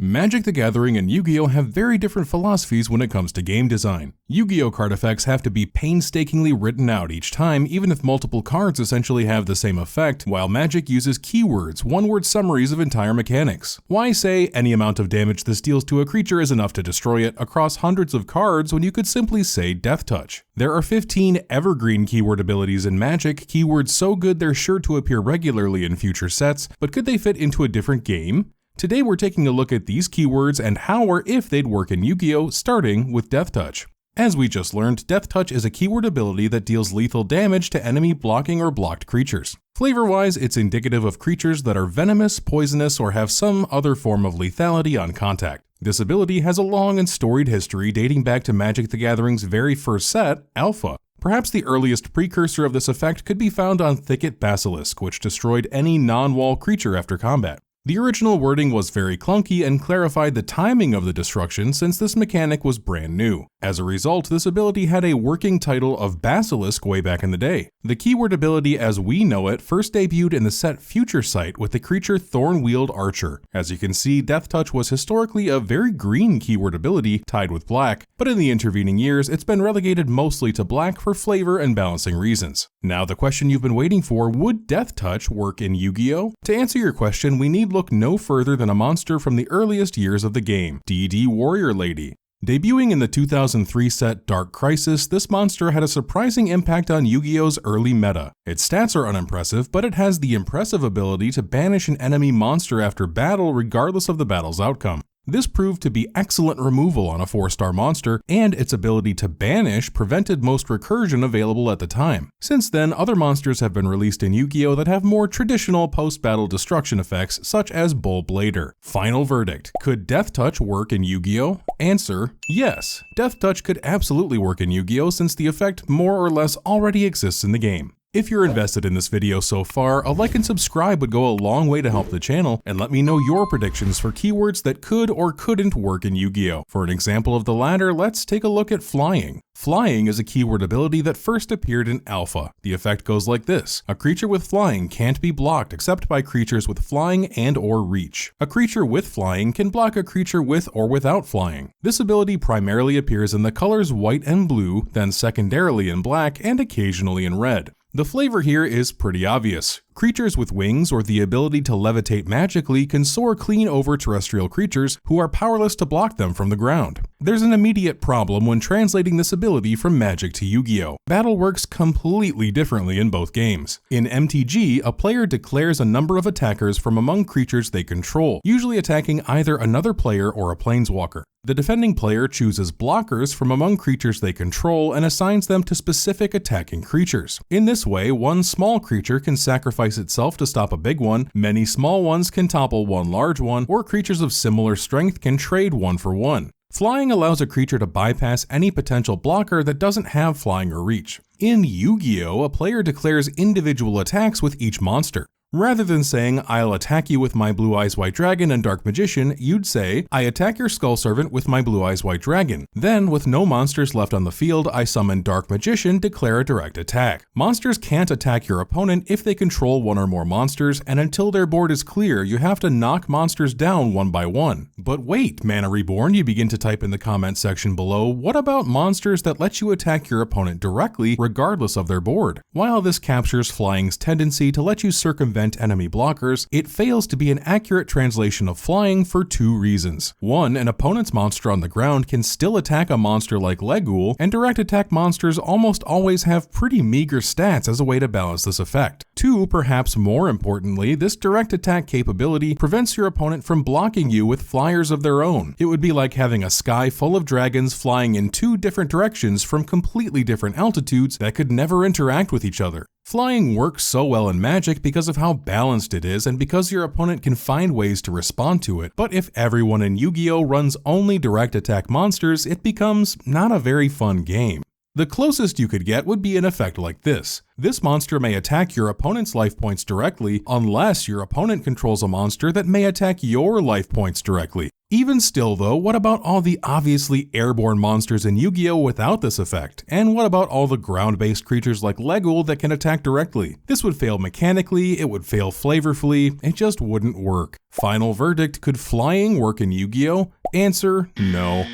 Magic the Gathering and Yu-Gi-Oh! Have very different philosophies when it comes to game design. Yu-Gi-Oh! Card effects have to be painstakingly written out each time, even if multiple cards essentially have the same effect, while Magic uses keywords, one-word summaries of entire mechanics. Why say any amount of damage this deals to a creature is enough to destroy it across hundreds of cards when you could simply say Deathtouch? There are 15 evergreen keyword abilities in Magic, keywords so good they're sure to appear regularly in future sets, but could they fit into a different game? Today we're taking a look at these keywords and how or if they'd work in Yu-Gi-Oh!, starting with Deathtouch. As we just learned, Deathtouch is a keyword ability that deals lethal damage to enemy blocking or blocked creatures. Flavor-wise, it's indicative of creatures that are venomous, poisonous, or have some other form of lethality on contact. This ability has a long and storied history dating back to Magic the Gathering's very first set, Alpha. Perhaps the earliest precursor of this effect could be found on Thicket Basilisk, which destroyed any non-wall creature after combat. The original wording was very clunky and clarified the timing of the destruction since this mechanic was brand new. As a result, this ability had a working title of Basilisk way back in the day. The keyword ability as we know it first debuted in the set Future Sight with the creature Thorn-Wheeled Archer. As you can see, Deathtouch was historically a very green keyword ability tied with black, but in the intervening years it's been relegated mostly to black for flavor and balancing reasons. Now the question you've been waiting for, would Deathtouch work in Yu-Gi-Oh? To answer your question, we need look no further than a monster from the earliest years of the game, DD Warrior Lady. Debuting in the 2003 set Dark Crisis, this monster had a surprising impact on Yu-Gi-Oh's early meta. Its stats are unimpressive, but it has the impressive ability to banish an enemy monster after battle regardless of the battle's outcome. This proved to be excellent removal on a 4-star monster, and its ability to banish prevented most recursion available at the time. Since then, other monsters have been released in Yu-Gi-Oh! That have more traditional post-battle destruction effects, such as Bull Blader. Final verdict: could Deathtouch work in Yu-Gi-Oh? Answer: yes. Deathtouch could absolutely work in Yu-Gi-Oh! Since the effect more or less already exists in the game. If you're invested in this video so far, a like and subscribe would go a long way to help the channel, and let me know your predictions for keywords that could or couldn't work in Yu-Gi-Oh! For an example of the latter, let's take a look at Flying. Flying is a keyword ability that first appeared in Alpha. The effect goes like this: a creature with flying can't be blocked except by creatures with flying and/or reach. A creature with flying can block a creature with or without flying. This ability primarily appears in the colors white and blue, then secondarily in black, and occasionally in red. The flavor here is pretty obvious. Creatures with wings or the ability to levitate magically can soar clean over terrestrial creatures who are powerless to block them from the ground. There's an immediate problem when translating this ability from Magic to Yu-Gi-Oh! Battle works completely differently in both games. In MTG, a player declares a number of attackers from among creatures they control, usually attacking either another player or a planeswalker. The defending player chooses blockers from among creatures they control and assigns them to specific attacking creatures. In this way, one small creature can sacrifice itself to stop a big one, many small ones can topple one large one, or creatures of similar strength can trade one for one. Flying allows a creature to bypass any potential blocker that doesn't have flying or reach. In Yu-Gi-Oh!, a player declares individual attacks with each monster. Rather than saying, "I'll attack you with my Blue Eyes White Dragon and Dark Magician," you'd say, "I attack your Skull Servant with my Blue Eyes White Dragon. Then, with no monsters left on the field, I summon Dark Magician, declare a direct attack." Monsters can't attack your opponent if they control one or more monsters, and until their board is clear, you have to knock monsters down one by one. But wait, ManaReborn, you begin to type in the comment section below, what about monsters that let you attack your opponent directly, regardless of their board? While this captures Flying's tendency to let you circumvent enemy blockers, it fails to be an accurate translation of Flying for two reasons. One, an opponent's monster on the ground can still attack a monster like Leghoul, and direct attack monsters almost always have pretty meager stats as a way to balance this effect. Two, perhaps more importantly, this direct attack capability prevents your opponent from blocking you with flyers of their own. It would be like having a sky full of dragons flying in two different directions from completely different altitudes that could never interact with each other. Flying works so well in Magic because of how balanced it is and because your opponent can find ways to respond to it, but if everyone in Yu-Gi-Oh! Runs only direct attack monsters, it becomes not a very fun game. The closest you could get would be an effect like this. This monster may attack your opponent's life points directly unless your opponent controls a monster that may attack your life points directly. Even still though, what about all the obviously airborne monsters in Yu-Gi-Oh! Without this effect? And what about all the ground-based creatures like Legul that can attack directly? This would fail mechanically, it would fail flavorfully, it just wouldn't work. Final verdict, could flying work in Yu-Gi-Oh? Answer, no.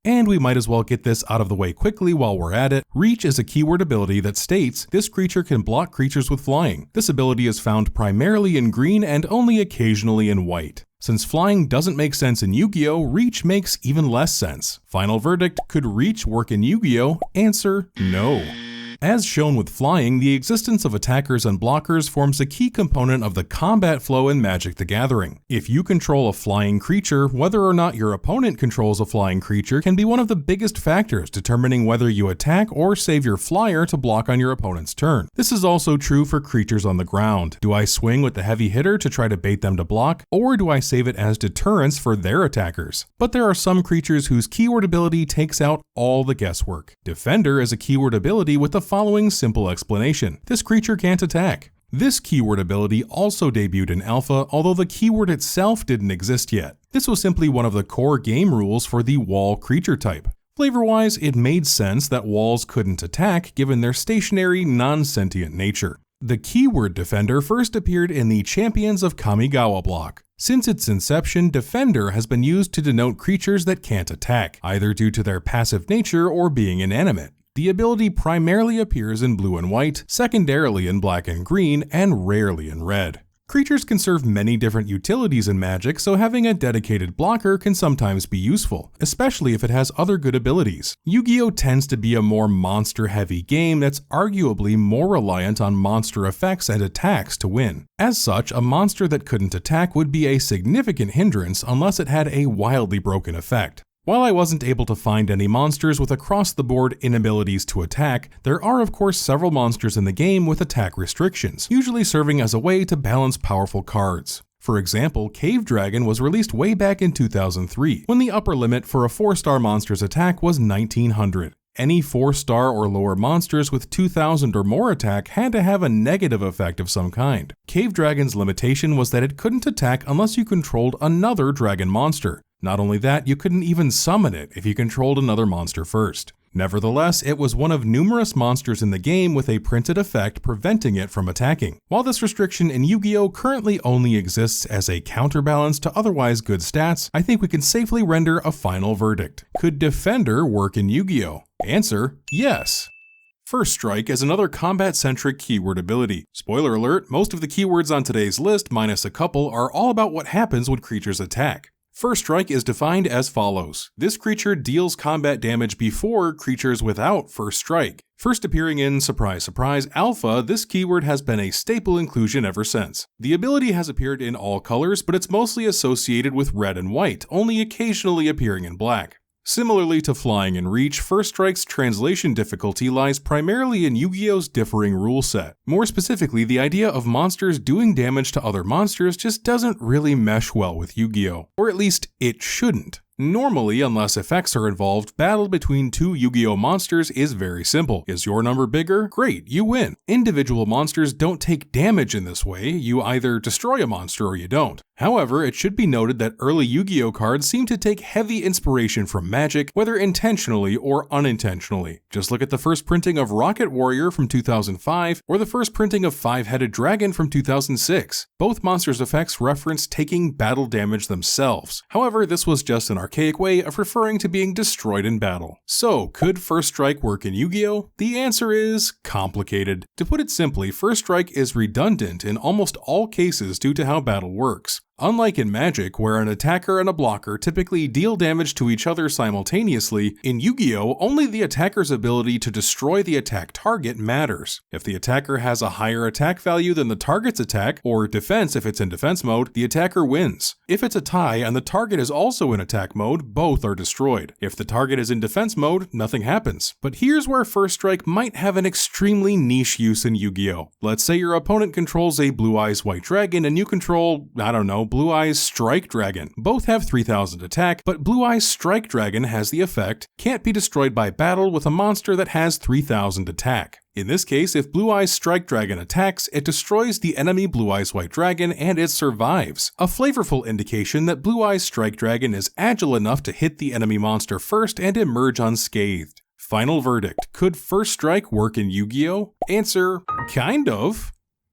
And we might as well get this out of the way quickly while we're at it. Reach is a keyword ability that states this creature can block creatures with flying. This ability is found primarily in green and only occasionally in white. Since flying doesn't make sense in Yu-Gi-Oh!, Reach makes even less sense. Final verdict, could Reach work in Yu-Gi-Oh? Answer, no. As shown with flying, the existence of attackers and blockers forms a key component of the combat flow in Magic the Gathering. If you control a flying creature, whether or not your opponent controls a flying creature can be one of the biggest factors determining whether you attack or save your flyer to block on your opponent's turn. This is also true for creatures on the ground. Do I swing with the heavy hitter to try to bait them to block, or do I save it as deterrence for their attackers? But there are some creatures whose keyword ability takes out all the guesswork. Defender is a keyword ability with the following simple explanation. This creature can't attack. This keyword ability also debuted in Alpha, although the keyword itself didn't exist yet. This was simply one of the core game rules for the wall creature type. Flavor-wise, it made sense that walls couldn't attack given their stationary, non-sentient nature. The keyword Defender first appeared in the Champions of Kamigawa block. Since its inception, Defender has been used to denote creatures that can't attack, either due to their passive nature or being inanimate. The ability primarily appears in blue and white, secondarily in black and green, and rarely in red. Creatures can serve many different utilities in Magic, so having a dedicated blocker can sometimes be useful, especially if it has other good abilities. Yu-Gi-Oh! Tends to be a more monster-heavy game that's arguably more reliant on monster effects and attacks to win. As such, a monster that couldn't attack would be a significant hindrance unless it had a wildly broken effect. While I wasn't able to find any monsters with across-the-board inabilities to attack, there are of course several monsters in the game with attack restrictions, usually serving as a way to balance powerful cards. For example, Cave Dragon was released way back in 2003, when the upper limit for a 4-star monster's attack was 1900. Any 4-star or lower monsters with 2000 or more attack had to have a negative effect of some kind. Cave Dragon's limitation was that it couldn't attack unless you controlled another dragon monster. Not only that, you couldn't even summon it if you controlled another monster first. Nevertheless, it was one of numerous monsters in the game with a printed effect preventing it from attacking. While this restriction in Yu-Gi-Oh! Currently only exists as a counterbalance to otherwise good stats, I think we can safely render a final verdict. Could Defender work in Yu-Gi-Oh! Answer, yes. First Strike is another combat-centric keyword ability. Spoiler alert, most of the keywords on today's list, minus a couple, are all about what happens when creatures attack. First Strike is defined as follows. This creature deals combat damage before creatures without First Strike. First appearing in Surprise Surprise Alpha, this keyword has been a staple inclusion ever since. The ability has appeared in all colors, but it's mostly associated with red and white, only occasionally appearing in black. Similarly to Flying and Reach, First Strike's translation difficulty lies primarily in Yu-Gi-Oh!'s differing rule set. More specifically, the idea of monsters doing damage to other monsters just doesn't really mesh well with Yu-Gi-Oh! Or at least, it shouldn't. Normally, unless effects are involved, battle between two Yu-Gi-Oh! Monsters is very simple. Is your number bigger? Great, you win. Individual monsters don't take damage in this way, you either destroy a monster or you don't. However, it should be noted that early Yu-Gi-Oh! Cards seem to take heavy inspiration from Magic, whether intentionally or unintentionally. Just look at the first printing of Rocket Warrior from 2005, or the first printing of Five-Headed Dragon from 2006. Both monsters' effects reference taking battle damage themselves. However, this was just an archaic way of referring to being destroyed in battle. So, could First Strike work in Yu-Gi-Oh? The answer is complicated. To put it simply, First Strike is redundant in almost all cases due to how battle works. Unlike in Magic, where an attacker and a blocker typically deal damage to each other simultaneously, in Yu-Gi-Oh! Only the attacker's ability to destroy the attack target matters. If the attacker has a higher attack value than the target's attack, or defense if it's in defense mode, the attacker wins. If it's a tie and the target is also in attack mode, both are destroyed. If the target is in defense mode, nothing happens. But here's where First Strike might have an extremely niche use in Yu-Gi-Oh! Let's say your opponent controls a Blue Eyes White Dragon and you control, I don't know, Blue Eyes Strike Dragon. Both have 3000 attack, but Blue Eyes Strike Dragon has the effect, can't be destroyed by battle with a monster that has 3000 attack. In this case, if Blue Eyes Strike Dragon attacks, it destroys the enemy Blue Eyes White Dragon and it survives, a flavorful indication that Blue Eyes Strike Dragon is agile enough to hit the enemy monster first and emerge unscathed. Final verdict, could First Strike work in Yu-Gi-Oh? Answer, kind of.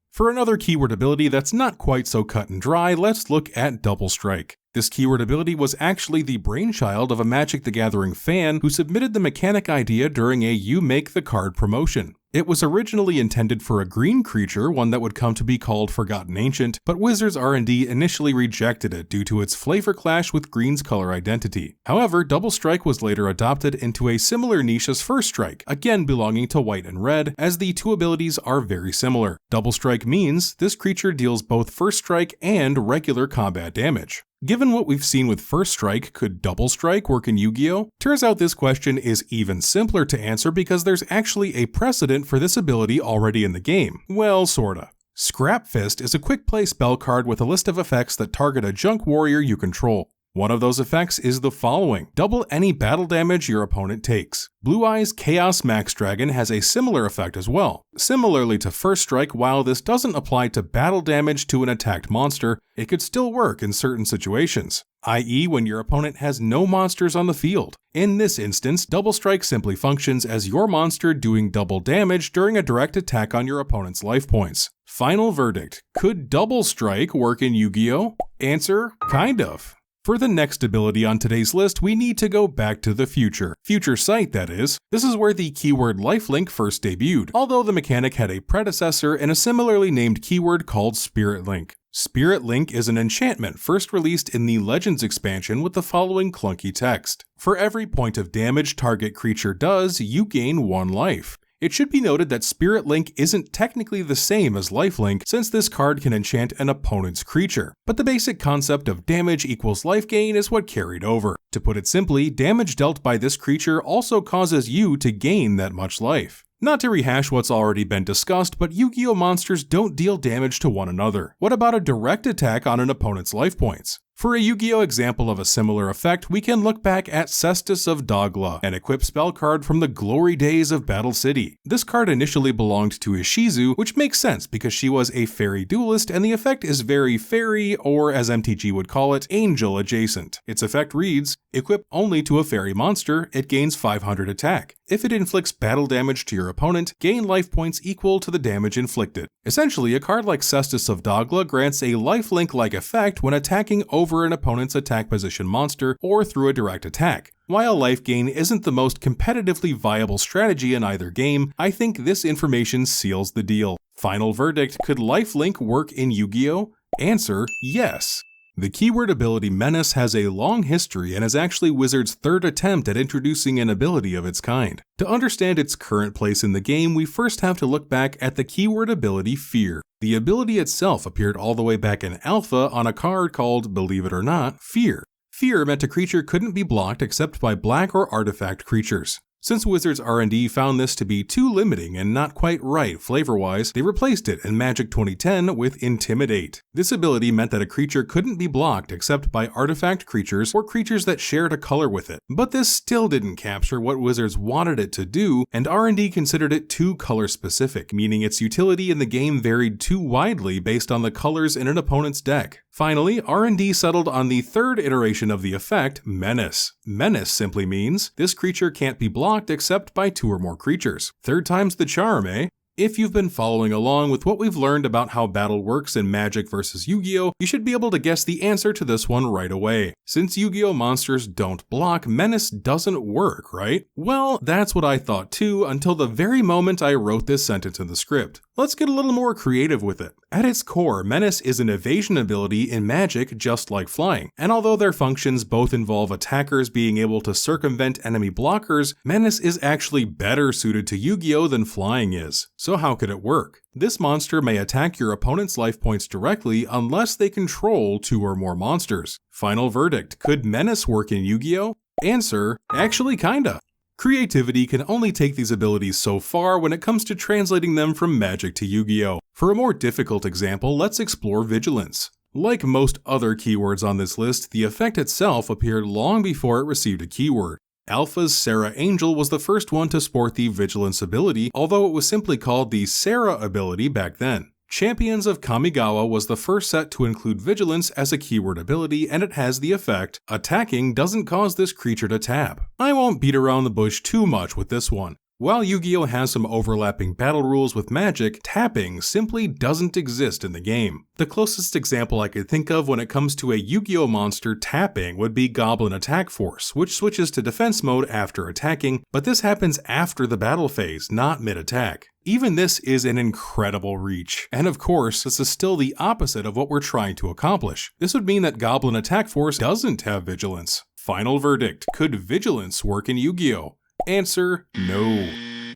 For another keyword ability that's not quite so cut and dry, let's look at Double Strike. This keyword ability was actually the brainchild of a Magic the Gathering fan who submitted the mechanic idea during a You Make the Card promotion. It was originally intended for a green creature, one that would come to be called Forgotten Ancient, but Wizards R&D initially rejected it due to its flavor clash with green's color identity. However, Double Strike was later adopted into a similar niche as First Strike, again belonging to white and red, as the two abilities are very similar. Double Strike means this creature deals both First Strike and regular combat damage. Given what we've seen with First Strike, could Double Strike work in Yu-Gi-Oh? Turns out this question is even simpler to answer because there's actually a precedent for this ability already in the game. Well, sorta. Scrap Fist is a quick play spell card with a list of effects that target a junk warrior you control. One of those effects is the following: double any battle damage your opponent takes. Blue Eyes Chaos Max Dragon has a similar effect as well. Similarly to First Strike, while this doesn't apply to battle damage to an attacked monster, it could still work in certain situations, i.e. when your opponent has no monsters on the field. In this instance, Double Strike simply functions as your monster doing double damage during a direct attack on your opponent's life points. Final verdict, could Double Strike work in Yu-Gi-Oh? Answer, kind of. For the next ability on today's list, we need to go back to the future. Future Sight, that is. This is where the keyword lifelink first debuted, although the mechanic had a predecessor in a similarly named keyword called Spirit Link. Spirit Link is an enchantment first released in the Legends expansion with the following clunky text: for every point of damage target creature does, you gain 1 life. It should be noted that Spirit Link isn't technically the same as Lifelink, since this card can enchant an opponent's creature, but the basic concept of damage equals life gain is what carried over. To put it simply, damage dealt by this creature also causes you to gain that much life. Not to rehash what's already been discussed, but Yu-Gi-Oh! Monsters don't deal damage to one another. What about a direct attack on an opponent's life points? For a Yu-Gi-Oh! Example of a similar effect, we can look back at Cestus of Dagla, an equipped spell card from the glory days of Battle City. This card initially belonged to Ishizu, which makes sense because she was a fairy duelist and the effect is very fairy, or as MTG would call it, angel adjacent. Its effect reads, equip only to a fairy monster, it gains 500 attack. If it inflicts battle damage to your opponent, gain life points equal to the damage inflicted. Essentially, a card like Cestus of Dagla grants a lifelink-like effect when attacking over an opponent's attack position monster or through a direct attack. While life gain isn't the most competitively viable strategy in either game, I think this information seals the deal. Final verdict, could lifelink work in Yu-Gi-Oh? Answer, yes. The keyword ability Menace has a long history and is actually Wizards' third attempt at introducing an ability of its kind. To understand its current place in the game, we first have to look back at the keyword ability Fear. The ability itself appeared all the way back in Alpha on a card called, believe it or not, Fear. Fear meant a creature couldn't be blocked except by black or artifact creatures. Since Wizards R&D found this to be too limiting and not quite right flavor-wise, they replaced it in Magic 2010 with Intimidate. This ability meant that a creature couldn't be blocked except by artifact creatures or creatures that shared a color with it. But this still didn't capture what Wizards wanted it to do, and R&D considered it too color-specific, meaning its utility in the game varied too widely based on the colors in an opponent's deck. Finally, R&D settled on the third iteration of the effect, Menace. Menace simply means this creature can't be blocked except by 2 or more creatures. Third time's the charm, eh? If you've been following along with what we've learned about how battle works in Magic vs. Yu-Gi-Oh!, you should be able to guess the answer to this one right away. Since Yu-Gi-Oh! Monsters don't block, Menace doesn't work, right? Well, that's what I thought too, until the very moment I wrote this sentence in the script. Let's get a little more creative with it. At its core, Menace is an evasion ability in Magic just like flying, and although their functions both involve attackers being able to circumvent enemy blockers, Menace is actually better suited to Yu-Gi-Oh! Than flying is. So how could it work? This monster may attack your opponent's life points directly unless they control 2 or more monsters. Final verdict, could Menace work in Yu-Gi-Oh? Answer, actually kinda. Creativity can only take these abilities so far when it comes to translating them from Magic to Yu-Gi-Oh! For a more difficult example, let's explore Vigilance. Like most other keywords on this list, the effect itself appeared long before it received a keyword. Alpha's Sarah Angel was the first one to sport the Vigilance ability, although it was simply called the Sarah ability back then. Champions of Kamigawa was the first set to include Vigilance as a keyword ability, and it has the effect, attacking doesn't cause this creature to tap. I won't beat around the bush too much with this one. While Yu-Gi-Oh! Has some overlapping battle rules with Magic, tapping simply doesn't exist in the game. The closest example I could think of when it comes to a Yu-Gi-Oh! Monster tapping would be Goblin Attack Force, which switches to defense mode after attacking, but this happens after the battle phase, not mid-attack. Even this is an incredible reach. And of course, this is still the opposite of what we're trying to accomplish. This would mean that Goblin Attack Force doesn't have Vigilance. Final verdict, could Vigilance work in Yu-Gi-Oh! Answer, no.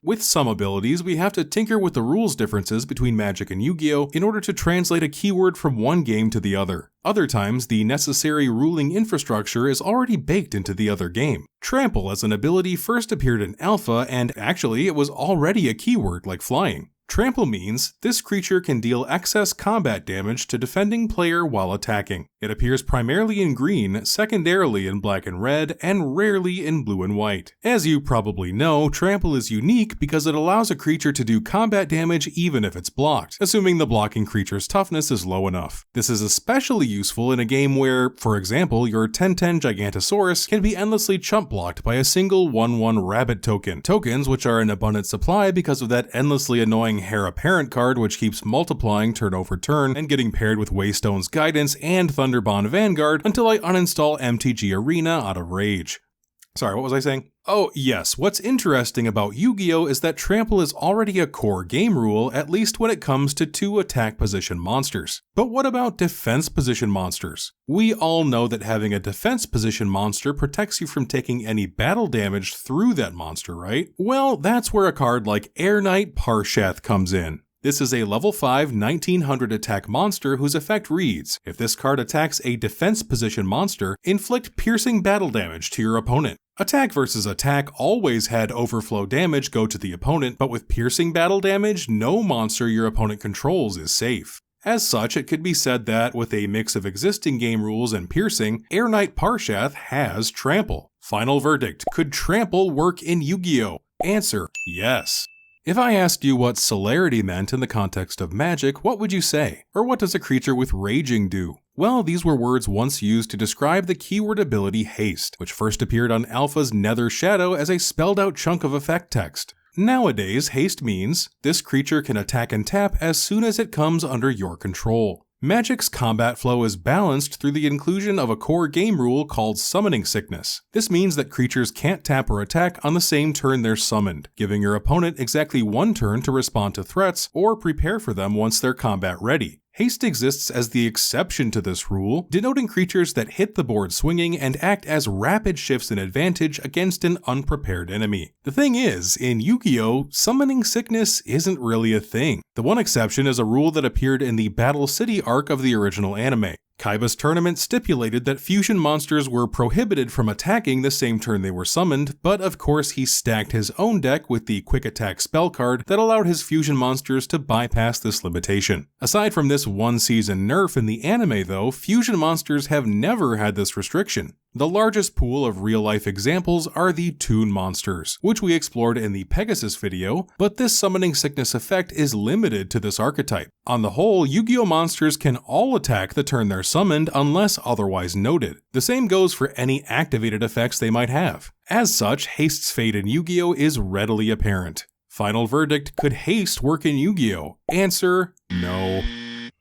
With some abilities, we have to tinker with the rules differences between Magic and Yu-Gi-Oh! In order to translate a keyword from one game to the other. Other times, the necessary ruling infrastructure is already baked into the other game. Trample as an ability first appeared in Alpha, and actually it was already a keyword like flying. Trample means this creature can deal excess combat damage to defending player while attacking. It appears primarily in green, secondarily in black and red, and rarely in blue and white. As you probably know, Trample is unique because it allows a creature to do combat damage even if it's blocked, assuming the blocking creature's toughness is low enough. This is especially useful in a game where, for example, your 10/10 Gigantosaurus can be endlessly chump blocked by a single 1/1 rabbit token. Tokens which are in abundant supply because of that endlessly annoying Heir Apparent card which keeps multiplying turn over turn and getting paired with Waystone's Guidance and Thunderbond Vanguard until I uninstall MTG Arena out of rage. Sorry, what was I saying? Oh yes, what's interesting about Yu-Gi-Oh! Is that Trample is already a core game rule, at least when it comes to 2 attack position monsters. But what about defense position monsters? We all know that having a defense position monster protects you from taking any battle damage through that monster, right? Well, that's where a card like Air Knight Parshath comes in. This is a level 5 1900 attack monster whose effect reads, if this card attacks a defense position monster, inflict piercing battle damage to your opponent. Attack versus attack always had overflow damage go to the opponent, but with piercing battle damage, no monster your opponent controls is safe. As such, it could be said that, with a mix of existing game rules and piercing, Air Knight Parshath has Trample. Final verdict, could Trample work in Yu-Gi-Oh? Answer, yes. If I asked you what celerity meant in the context of Magic, what would you say? Or what does a creature with Raging do? Well, these were words once used to describe the keyword ability Haste, which first appeared on Alpha's Nether Shadow as a spelled out chunk of effect text. Nowadays, Haste means, this creature can attack and tap as soon as it comes under your control. Magic's combat flow is balanced through the inclusion of a core game rule called Summoning Sickness. This means that creatures can't tap or attack on the same turn they're summoned, giving your opponent exactly one turn to respond to threats or prepare for them once they're combat ready. Haste exists as the exception to this rule, denoting creatures that hit the board swinging and act as rapid shifts in advantage against an unprepared enemy. The thing is, in Yu-Gi-Oh!, Summoning Sickness isn't really a thing. The one exception is a rule that appeared in the Battle City arc of the original anime. Kaiba's tournament stipulated that fusion monsters were prohibited from attacking the same turn they were summoned, but of course he stacked his own deck with the quick attack spell card that allowed his fusion monsters to bypass this limitation. Aside from this one season nerf in the anime though, fusion monsters have never had this restriction. The largest pool of real-life examples are the Toon monsters, which we explored in the Pegasus video, but this Summoning Sickness effect is limited to this archetype. On the whole, Yu-Gi-Oh! Monsters can all attack the turn they're summoned unless otherwise noted. The same goes for any activated effects they might have. As such, Haste's fate in Yu-Gi-Oh! Is readily apparent. Final verdict, could Haste work in Yu-Gi-Oh? Answer, no.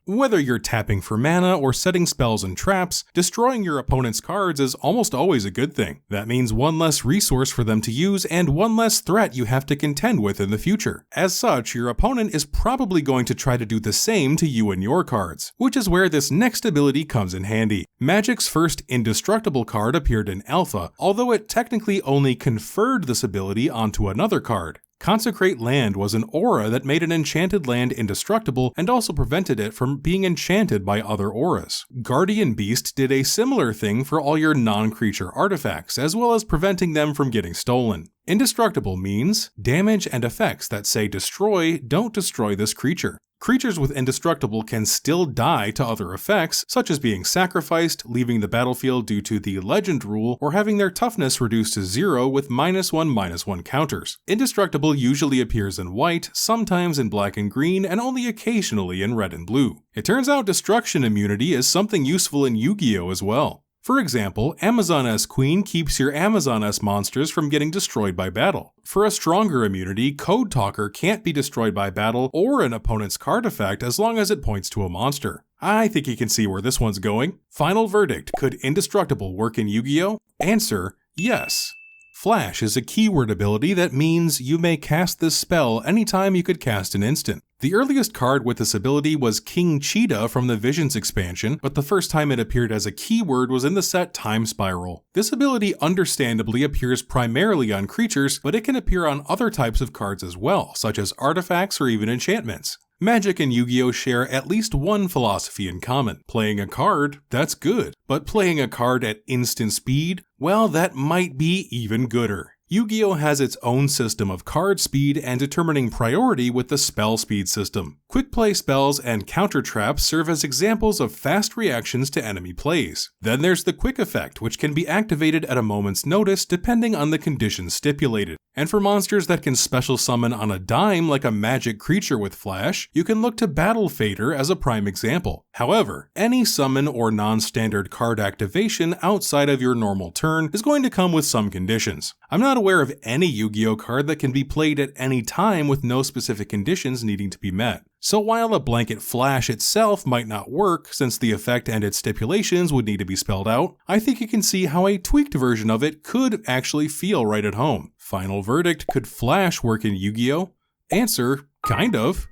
Whether you're tapping for mana or setting spells and traps, destroying your opponent's cards is almost always a good thing. That means one less resource for them to use and one less threat you have to contend with in the future. As such, your opponent is probably going to try to do the same to you and your cards, which is where this next ability comes in handy. Magic's first indestructible card appeared in Alpha, although it technically only conferred this ability onto another card. Consecrate Land was an aura that made an enchanted land indestructible and also prevented it from being enchanted by other auras. Guardian Beast did a similar thing for all your non-creature artifacts, as well as preventing them from getting stolen. Indestructible means damage and effects that say destroy don't destroy this creature. Creatures with indestructible can still die to other effects, such as being sacrificed, leaving the battlefield due to the legend rule, or having their toughness reduced to 0 with -1/-1 counters. Indestructible usually appears in white, sometimes in black and green, and only occasionally in red and blue. It turns out destruction immunity is something useful in Yu-Gi-Oh! As well. For example, Amazoness Queen keeps your Amazoness monsters from getting destroyed by battle. For a stronger immunity, Code Talker can't be destroyed by battle or an opponent's card effect as long as it points to a monster. I think you can see where this one's going. Final verdict, could Indestructible work in Yu-Gi-Oh? Answer, yes. Flash is a keyword ability that means you may cast this spell anytime you could cast an instant. The earliest card with this ability was King Cheetah from the Visions expansion, but the first time it appeared as a keyword was in the set Time Spiral. This ability understandably appears primarily on creatures, but it can appear on other types of cards as well, such as artifacts or even enchantments. Magic and Yu-Gi-Oh! Share at least one philosophy in common. Playing a card, that's good, but playing a card at instant speed, well, that might be even gooder. Yu-Gi-Oh! Has its own system of card speed and determining priority with the spell speed system. Quick play spells and counter traps serve as examples of fast reactions to enemy plays. Then there's the quick effect, which can be activated at a moment's notice depending on the conditions stipulated. And for monsters that can special summon on a dime like a magic creature with Flash, you can look to Battle Fader as a prime example. However, any summon or non-standard card activation outside of your normal turn is going to come with some conditions. I'm not aware of any Yu-Gi-Oh! Card that can be played at any time with no specific conditions needing to be met. So while a blanket Flash itself might not work, since the effect and its stipulations would need to be spelled out, I think you can see how a tweaked version of it could actually feel right at home. Final verdict, could Flash work in Yu-Gi-Oh? Answer, kind of.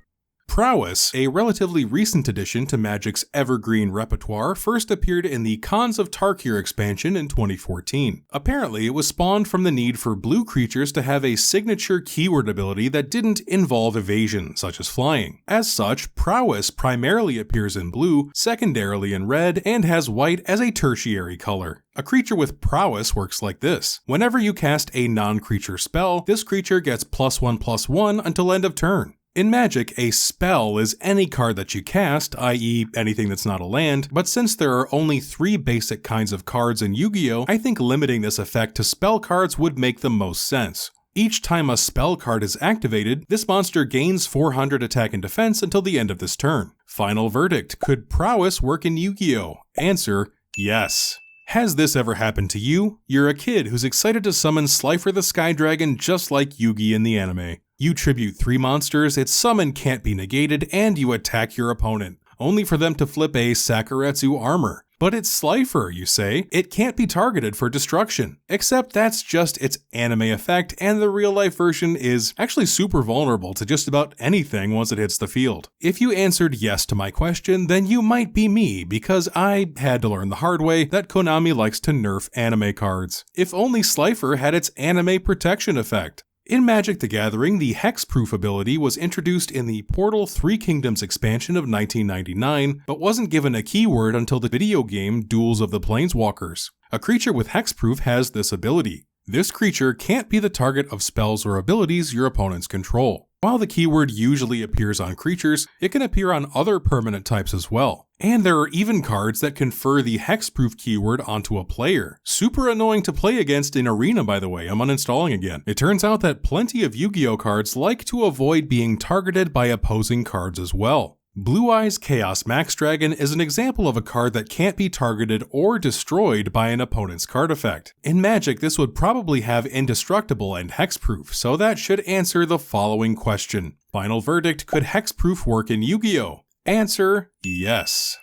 Prowess, a relatively recent addition to Magic's evergreen repertoire, first appeared in the Khans of Tarkir expansion in 2014. Apparently, it was spawned from the need for blue creatures to have a signature keyword ability that didn't involve evasion, such as flying. As such, Prowess primarily appears in blue, secondarily in red, and has white as a tertiary color. A creature with Prowess works like this. Whenever you cast a non-creature spell, this creature gets +1/+1 until end of turn. In Magic, a spell is any card that you cast, i.e. anything that's not a land, but since there are only 3 basic kinds of cards in Yu-Gi-Oh!, I think limiting this effect to spell cards would make the most sense. Each time a spell card is activated, this monster gains 400 attack and defense until the end of this turn. Final verdict, could Prowess work in Yu-Gi-Oh? Answer, yes. Has this ever happened to you? You're a kid who's excited to summon Slifer the Sky Dragon just like Yugi in the anime. You tribute 3 monsters, its summon can't be negated, and you attack your opponent, only for them to flip a Sakuretsu armor. But it's Slifer, you say. It can't be targeted for destruction. Except that's just its anime effect, and the real-life version is actually super vulnerable to just about anything once it hits the field. If you answered yes to my question, then you might be me, because I had to learn the hard way that Konami likes to nerf anime cards. If only Slifer had its anime protection effect. In Magic the Gathering, the Hexproof ability was introduced in the Portal 3 Kingdoms expansion of 1999, but wasn't given a keyword until the video game Duels of the Planeswalkers. A creature with Hexproof has this ability. This creature can't be the target of spells or abilities your opponents control. While the keyword usually appears on creatures, it can appear on other permanent types as well. And there are even cards that confer the Hexproof keyword onto a player. Super annoying to play against in Arena, by the way. I'm uninstalling again. It turns out that plenty of Yu-Gi-Oh! Cards like to avoid being targeted by opposing cards as well. Blue Eyes Chaos Max Dragon is an example of a card that can't be targeted or destroyed by an opponent's card effect. In Magic, this would probably have Indestructible and Hexproof, so that should answer the following question. Final verdict, could Hexproof work in Yu-Gi-Oh? Answer, yes.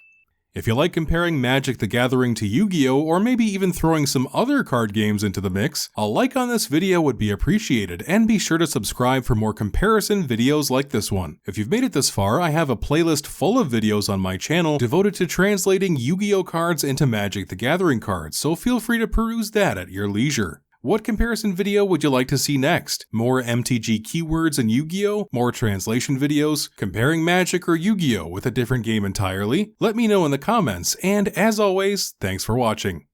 If you like comparing Magic the Gathering to Yu-Gi-Oh! Or maybe even throwing some other card games into the mix, a like on this video would be appreciated, and be sure to subscribe for more comparison videos like this one. If you've made it this far, I have a playlist full of videos on my channel devoted to translating Yu-Gi-Oh! Cards into Magic the Gathering cards, so feel free to peruse that at your leisure. What comparison video would you like to see next? More MTG keywords in Yu-Gi-Oh? More translation videos? Comparing Magic or Yu-Gi-Oh! With a different game entirely? Let me know in the comments, and as always, thanks for watching.